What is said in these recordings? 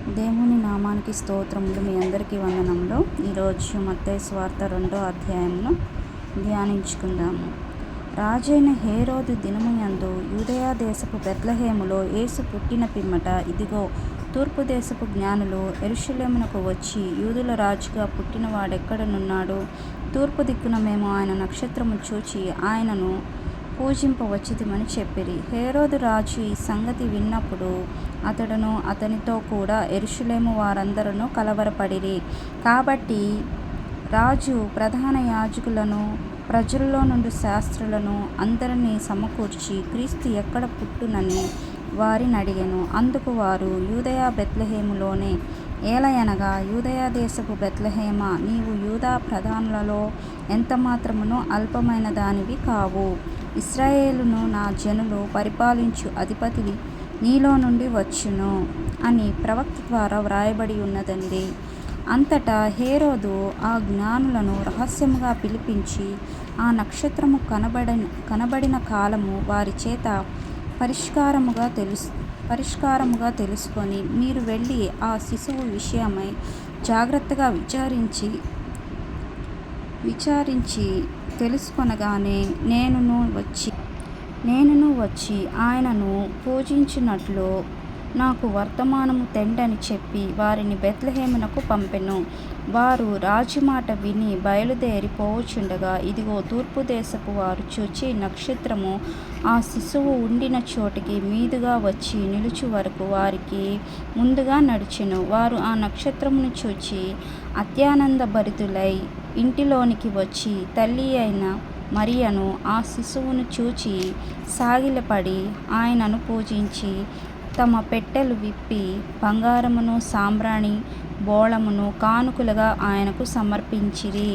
దేవుని నామానికి స్తోత్రములు. మీ అందరికీ వందనములు. ఈరోజు మత్తయి సువార్త 2వ అధ్యాయమును ధ్యానించుకుందాము. రాజైన హేరోదు దినముయందు యూదయ దేశపు బెత్లెహేములో యేసు పుట్టిన పిమ్మట, ఇదిగో, తూర్పు దేశపు జ్ఞానులు యెరూషలేమునకు వచ్చి, యూదుల రాజుగా పుట్టినవాడెక్కడనున్నాడు? తూర్పు దిక్కున మేము ఆయన నక్షత్రము చూచి ఆయనను పూజింపవచ్చితిమని చెప్పిరి. హేరోదు రాజు ఈ సంగతి విన్నప్పుడు అతడును అతనితో కూడా యెరూషలేము వారందరూ కలవరపడిరి. కాబట్టి రాజు ప్రధాన యాజకులను, ప్రజల్లో నుండి శాస్త్రులను అందరినీ సమకూర్చి క్రీస్తు ఎక్కడ పుట్టునని వారిని అడిగెను. అందుకు వారు, యూదయ బెత్లెహేములోనే. ఏలయనగా, యూదయ దేశపు బెత్లెహేమా, నీవు యూదా ప్రధానులలో ఎంతమాత్రమును అల్పమైన దానివి కావు. ఇశ్రాయేలును నా జనులు పరిపాలించు అధిపతి నీలో నుండి వచ్చును అని ప్రవక్త ద్వారా వ్రాయబడి ఉన్నదండి. అంతటా హేరోదు ఆ జ్ఞానులను రహస్యముగా పిలిపించి, ఆ నక్షత్రము కనబడిన కాలము వారి చేత పరిష్కారముగా తెలుసుకొని, మీరు వెళ్ళి ఆ శిశువు విషయమై జాగ్రత్తగా విచారించి తెలుసుకొనగానే నేనును వచ్చి ఆయనను పూజించున్నట్లు నాకు వర్తమానము తెండని చెప్పి వారిని బెత్లెహేమునకు పంపెను. వారు రాజు మాట విని బయలుదేరి పోవుచుండగా, ఇదిగో, తూర్పు దేశపు వారు చూచి నక్షత్రము ఆ శిశువు ఉండిన చోటికి మీదుగా వచ్చి నిలుచు వరకు వారికి ముందుగా నడిచెను. వారు ఆ నక్షత్రమును చూచి అత్యానందభరితులై ఇంటిలోనికి వచ్చి తల్లి అయిన మరియను ఆ శిశువును చూచి సాగిలపడి ఆయనను పూజించి తమ పెట్టెలు విప్పి బంగారమును, సాంబ్రాణి బోళమును కానుకలుగా ఆయనకు సమర్పించిరి.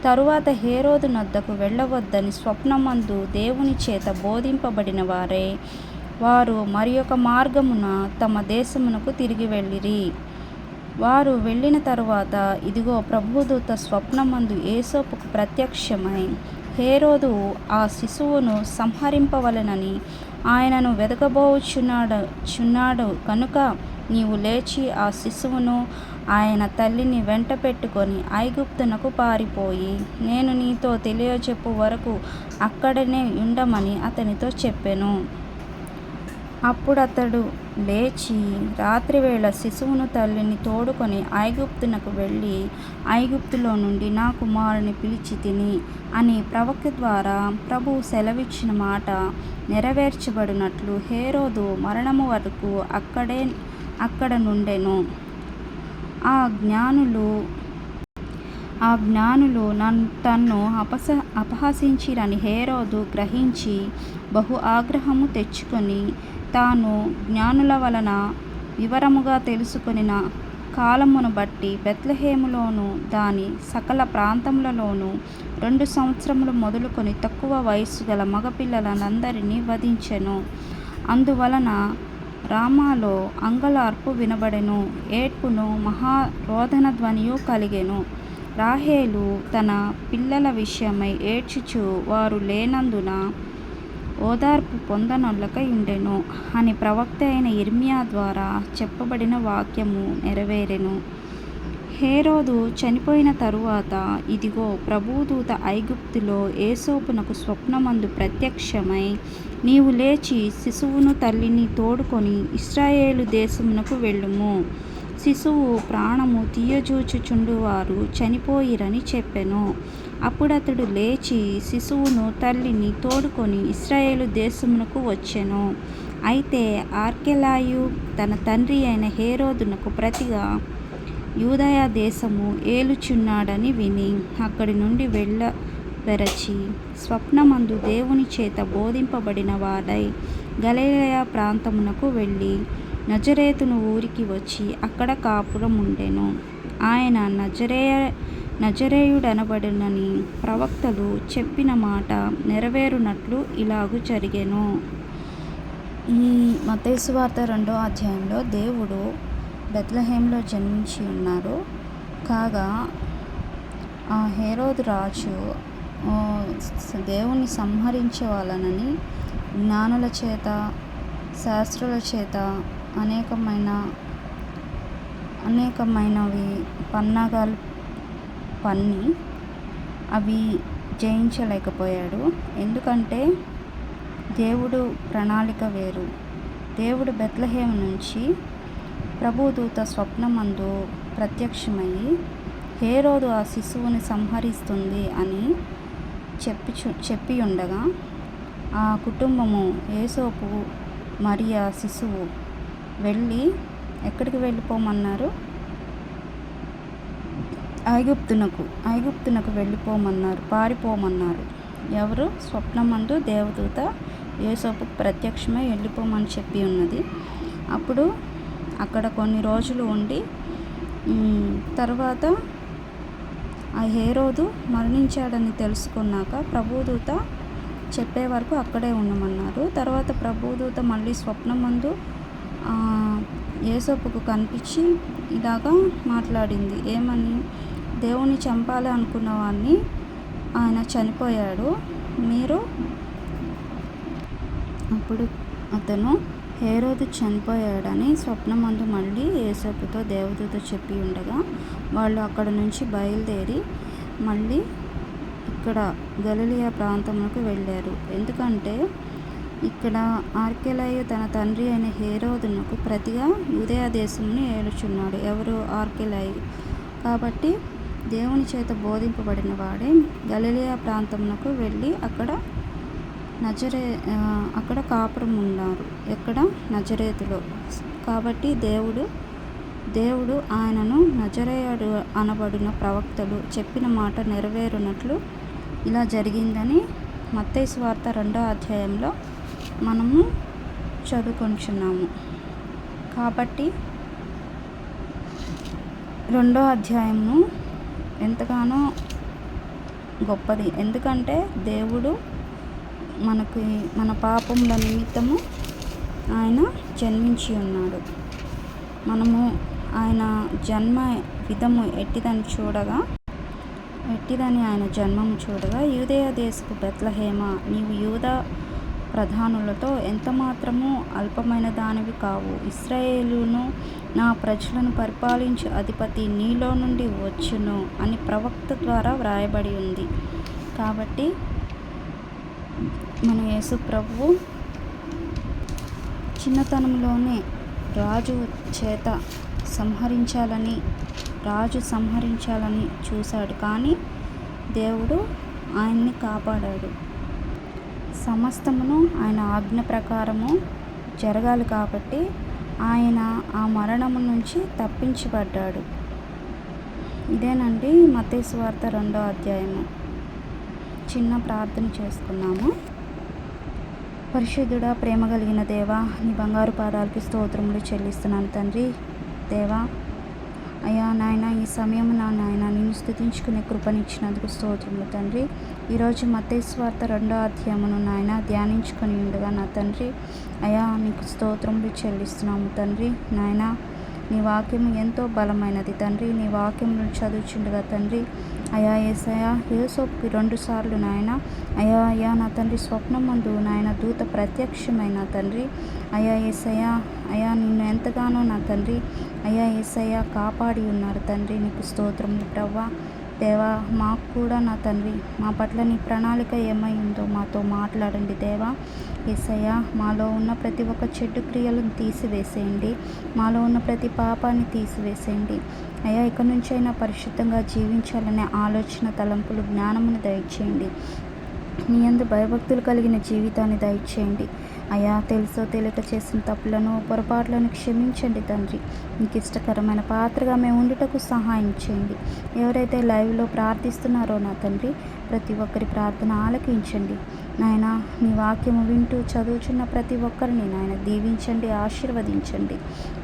తరువాత హేరోదు నొద్దకు వెళ్ళవద్దని స్వప్నమందు దేవుని చేత బోధింపబడిన వారు మరియొక మార్గమున తమ దేశమునకు తిరిగి వెళ్ళిరి. వారు వెళ్ళిన తరువాత, ఇదిగో, ప్రభుదూత స్వప్నమందు యోసేపుకు ప్రత్యక్షమై, హేరోదు ఆ శిశువును సంహరింపవలెనని ఆయనను వెదకబోచున్నాడు కనుక నీవు లేచి ఆ శిశువును ఆయన తల్లిని వెంట పెట్టుకొని ఐగుప్తునకు పారిపోయి నేను నీతో తెలియజెప్పు వరకు అక్కడనే ఉండమని అతనితో చెప్పెను. అప్పుడతడు లేచి రాత్రివేళ శిశువును తల్లిని తోడుకొని ఐగుప్తునకు వెళ్ళి, ఐగుప్తులో నుండి నా కుమారుని పిలిచి తిని అని ప్రవక్త ద్వారా ప్రభువు సెలవిచ్చిన మాట నెరవేర్చబడినట్లు హేరోదు మరణము వరకు అక్కడ నుండెను. ఆ జ్ఞానులు తన్ను అపహసించిరని హేరోదు గ్రహించి బహు ఆగ్రహము తెచ్చుకొని, తాను జ్ఞానుల వలన వివరముగా తెలుసుకొనిన కాలమును బట్టి బెత్లెహేములోను దాని సకల ప్రాంతములలోనూ 2 సంవత్సరములు మొదలుకొని తక్కువ వయస్సు గల మగపిల్లలందరినీ వధించెను. అందువలన రామాలో అంగలార్పు వినబడెను, ఏడ్పును, మహారోదన ధ్వనియు కలిగెను. రాహేలు తన పిల్లల విషయమై ఏడ్చుచు వారు లేనందున ఓదార్పు పొందనొల్లక ఉండెను అని ప్రవక్త అయిన యిర్మీయా ద్వారా చెప్పబడిన వాక్యము నెరవేరెను. హేరోదు చనిపోయిన తరువాత, ఇదిగో, ప్రభుదూత ఐగుప్తులో యోసేపునకు స్వప్నమందు ప్రత్యక్షమై, నీవు లేచి శిశువును తల్లిని తోడుకొని ఇశ్రాయేలు దేశమునకు వెళ్ళుము. శిశువు ప్రాణము తీయజూచుచుండువారు చనిపోయిరని చెప్పెను. అప్పుడతడు లేచి శిశువును తల్లిని తోడుకొని ఇశ్రాయేలు దేశమునకు వచ్చెను. అయితే ఆర్కెలాయు తన తండ్రి అయిన హేరోదునకు ప్రతిగా యూదయ దేశము ఏలుచున్నాడని విని అక్కడి నుండి వెళ్ళబెరచి, స్వప్నమందు దేవుని చేత బోధింపబడిన వాడై గలిలయ ప్రాంతమునకు వెళ్ళి నజరేతును ఊరికి వచ్చి అక్కడ కాపురముండెను. ఆయన నజరేయుడనబడునని ప్రవక్తలు చెప్పిన మాట నెరవేరునట్లు ఇలాగు జరిగెను. ఈ మత్తయి సువార్త 2వ అధ్యాయంలో దేవుడు బెత్లెహేములో జన్మించి ఉన్నారు. కాగా ఆ హేరోదు రాజు దేవుని సంహరించవాలనని జ్ఞానుల చేత, శాస్త్రుల చేత అనేకమైన అనేకమైనవి పన్నాగాలు పన్ని అవి జయించలేకపోయాడు. ఎందుకంటే దేవుడు ప్రణాళిక వేరు. దేవుడు బెత్లెహేము నుంచి ప్రభుదూత స్వప్నమందు ప్రత్యక్షమయ్యి హేరోదు ఆ శిశువుని సంహరిస్తుంది అని చెప్పి ఉండగా ఆ కుటుంబము యేసోపు మరియా శిశువు ఎక్కడికి వెళ్ళిపోమన్నారు? ఐగుప్తునకు వెళ్ళిపోమన్నారు, పారిపోమన్నారు. ఎవరు? స్వప్నమందు దేవదూత యేసోపుకు ప్రత్యక్షమై వెళ్ళిపోమని చెప్పి ఉన్నది. అప్పుడు అక్కడ కొన్ని రోజులు ఉండి తర్వాత ఆ హేరోదు మరణించాడని తెలుసుకున్నాక ప్రభుదూత చెప్పే వరకు అక్కడే ఉండమన్నారు. తర్వాత ప్రభుదూత మళ్ళీ స్వప్నమందు యేసోపుకు కనిపించి ఇలాగా మాట్లాడింది. ఏమని? దేవుని చంపాలి అనుకున్న వాడిని ఆయన చనిపోయాడు. మీరు అప్పుడు అతను హేరోదు చనిపోయాడని స్వప్నమందు మళ్ళీ యేసోపుతో దేవదూత చెప్పి ఉండగా వాళ్ళు అక్కడ నుంచి బయలుదేరి మళ్ళీ ఇక్కడ గలిలయ ప్రాంతంలోకి వెళ్ళారు. ఎందుకంటే ఇక్కడ ఆర్కెలాయు తన తండ్రి అయిన హేరోదునకు ప్రతిగా యూదయ దేశమును ఏలుచున్నాడు. ఎవరు? ఆర్కెలాయు. కాబట్టి దేవుని చేత బోధింపబడిన వాడే గలిలయ ప్రాంతమునకు వెళ్ళి అక్కడ కాపురం ఉన్నారు. ఎక్కడ? నజరేతులో. కాబట్టి దేవుడు ఆయనను నజరేయుడు అనబడిన ప్రవక్తలు చెప్పిన మాట నెరవేరునట్లు ఇలా జరిగిందని మత్తయి సువార్త 2వ అధ్యాయంలో మనము చదువుకొంచున్నాము. కాబట్టి 2వ అధ్యాయము ఎంతగానో గొప్పది. ఎందుకంటే దేవుడు మన పాపముల నిమిత్తము ఆయన జన్మించి ఉన్నాడు. మనము ఆయన జన్మ విధము ఎట్టిదని ఆయన జన్మము చూడగా యూదయ దేశపు బెత్లెహేమా, నీవు యూదా ప్రధానులతో ఎంతమాత్రము అల్పమైన దానివి కావు. ఇశ్రాయేలును నా ప్రజలను పరిపాలించు అధిపతి నీలో నుండి వచ్చును అని ప్రవక్త ద్వారా వ్రాయబడి ఉంది. కాబట్టి మన యేసు ప్రభువు చిన్నతనంలోనే రాజు సంహరించాలని చూశాడు. కానీ దేవుడు ఆయన్ని కాపాడాడు. సమస్తమును ఆయన ఆజ్ఞ ప్రకారము జరగాలి కాబట్టి ఆయన ఆ మరణము నుంచి తప్పించబడ్డాడు. ఇదేనండి మత్తయి సువార్త 2వ అధ్యాయము. చిన్న ప్రార్థన చేసుకున్నాము. పరిశుద్ధుడా, ప్రేమ కలిగిన దేవా, నీ బంగారు పాదాలకి స్తోత్రములు చెల్లిస్తున్నాను తండ్రి. దేవా అయ్యా నాయన, ఈ సమయం నాయన నిన్ను స్తుతించుకునే కృపనిచ్చినందుకు స్తోత్రములు తండ్రి. ఈరోజు మత్తయి సువార్త 2వ అధ్యాయమును నాయన ధ్యానించుకొని ఉండగా నా తండ్రి అయ్యా నీకు స్తోత్రములు చెల్లిస్తున్నాము తండ్రి. నాయన నీ వాక్యము ఎంతో బలమైనది తండ్రి. నీ వాక్యములను చదువుచుండగా తండ్రి అయా యేసయ్యా యేసోపుకి 2 సార్లు నాయన అయా నా తండ్రి స్వప్నమందు నాయన దూత ప్రత్యక్షమైన తండ్రి అయా యేసయ్యా అయా నిన్ను ఎంతగానో నా తండ్రి అయా యేసయ్యా కాపాడి ఉన్నారు తండ్రి. నీకు స్తోత్రములు ప్రభువా. దేవా మాకు కూడా నా తండ్రి మా పట్ల నీ ప్రణాళిక ఏమై ఉందో మాతో మాట్లాడండి దేవా. యేసయ్యా మాలో ఉన్న ప్రతి ఒక్క చెడ్డు క్రియలను తీసివేసేయండి. మాలో ఉన్న ప్రతి పాపాన్ని తీసివేసేయండి అయ్యా. ఇక నుంచి అయినా పరిశుద్ధంగా జీవించాలనే ఆలోచన, తలంపులు, జ్ఞానమును దయచేయండి. నీ యందు భయభక్తులు కలిగిన జీవితాన్ని దయచేయండి అయ్యా. తెలుసో తెలియక చేసిన తప్పులను, పొరపాట్లను క్షమించండి తండ్రి. నీకు ఇష్టకరమైన పాత్రగా మేము ఉండుటకు సహాయం చేయండి. ఎవరైతే లైవ్లో ప్రార్థిస్తున్నారో నా తండ్రి ప్రతి ఒక్కరి ప్రార్థన ఆలకించండి నాయన. నీ వాక్యము వింటూ చదువుచున్న ప్రతి ఒక్కరిని నాయన దీవించండి, ఆశీర్వదించండి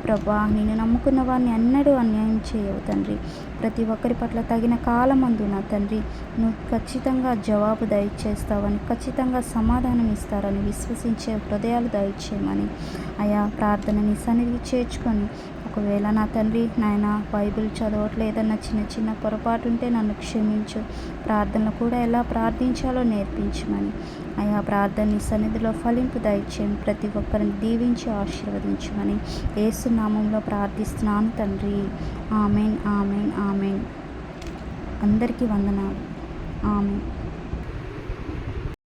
ప్రభా. నేను నమ్ముకున్న వారిని ఎన్నడూ అన్యాయం చేయవు తండ్రి. ప్రతి ఒక్కరి పట్ల తగిన కాలమందు నా తండ్రి నువ్వు ఖచ్చితంగా జవాబు దయచేస్తావని, ఖచ్చితంగా సమాధానం ఇస్తారని విశ్వసించే హృదయాలు దయచేయమని అయా ప్రార్థనని సన్నిధికి చేర్చుకొని ఒకవేళ నా తండ్రి నాయన బైబిల్ చదవట్లేదన్న చిన్న చిన్న పొరపాటు ఉంటే నన్ను క్షమించు. ప్రార్థనలు కూడా ఎలా ప్రార్థించాలో నేర్పించమని అయా ప్రార్థన నీ సన్నిధిలో ఫలింపు దయచేయండి. ప్రతి ఒక్కరిని దీవించి ఆశీర్వదించమని యేసు నామంలో ప్రార్థిస్తున్నాను తండ్రి. Amen, amen, amen. అందరికీ వందనాలు. ఆమెన్.